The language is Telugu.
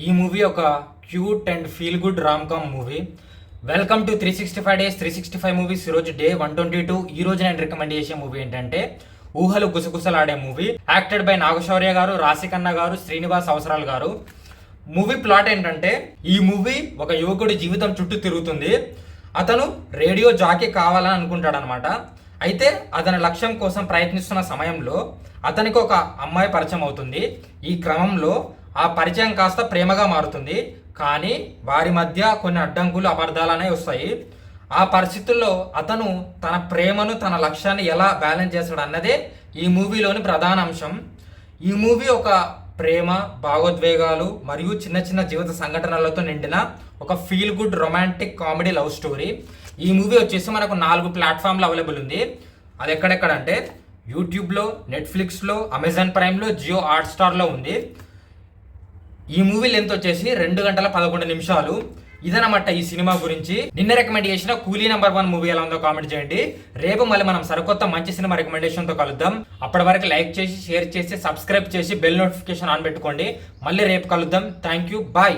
ఈ మూవీ ఒక cute and feel good rom com movie. Welcome to 365 days 365 movies. ఈరోజు డే 122. ఈ రోజు నేను రికమెండ్ చేసే మూవీ ఏంటంటే Oohalu Gusagusalade movie. Acted by Naga Shaurya గారు, రాశికన్న గారు, శ్రీనివాస్ అవసరాల్ గారు. మూవీ ప్లాట్ ఏంటంటే ఈ మూవీ ఒక యువకుడి జీవితం చుట్టూ తిరుగుతుంది. అతను రేడియో జాకీ కావాలని అనుకుంటాడనమాట. అయితే అతని లక్ష్యం కోసం ప్రయత్నిస్తున్న సమయంలో అతనికి ఒక అమ్మాయి పరిచయం అవుతుంది. ఈ క్రమంలో ఆ పరిచయం కాస్త ప్రేమగా మారుతుంది. కానీ వారి మధ్య కొన్ని అడ్డంకులు, అపార్థాలనే వస్తాయి. ఆ పరిస్థితుల్లో అతను తన ప్రేమను, తన లక్ష్యాన్ని ఎలా బ్యాలెన్స్ చేస్తాడు అన్నదే ఈ మూవీలోని ప్రధాన అంశం. ఈ మూవీ ఒక ప్రేమ, భావోద్వేగాలు మరియు చిన్న చిన్న జీవిత సంఘటనలతో నిండిన ఒక feel good romantic comedy love story. ఈ మూవీ వచ్చేసి మనకు 4 ప్లాట్ఫామ్లో అవైలబుల్ ఉంది. అది ఎక్కడెక్కడంటే యూట్యూబ్లో, నెట్ఫ్లిక్స్లో, అమెజాన్ ప్రైమ్లో, జియో హాట్స్టార్లో ఉంది. ఈ మూవీ లెంత్ వచ్చేసి 2 గంటల 11 నిమిషాలు. ఇదనమాట ఈ సినిమా గురించి. నిన్న రికమెండ్ చేసిన కూలీ #1 మూవీ ఎలా ఉందో కామెంట్ చేయండి. రేపు మళ్ళీ మనం సరికొత్త మంచి సినిమా రికమెండేషన్తో కలుద్దాం. అప్పటి వరకు లైక్ చేసి, షేర్ చేసి, సబ్స్క్రైబ్ చేసి, బెల్ నోటిఫికేషన్ ఆన్ పెట్టుకోండి. మళ్ళీ రేపు కలుద్దాం. Thank you, bye.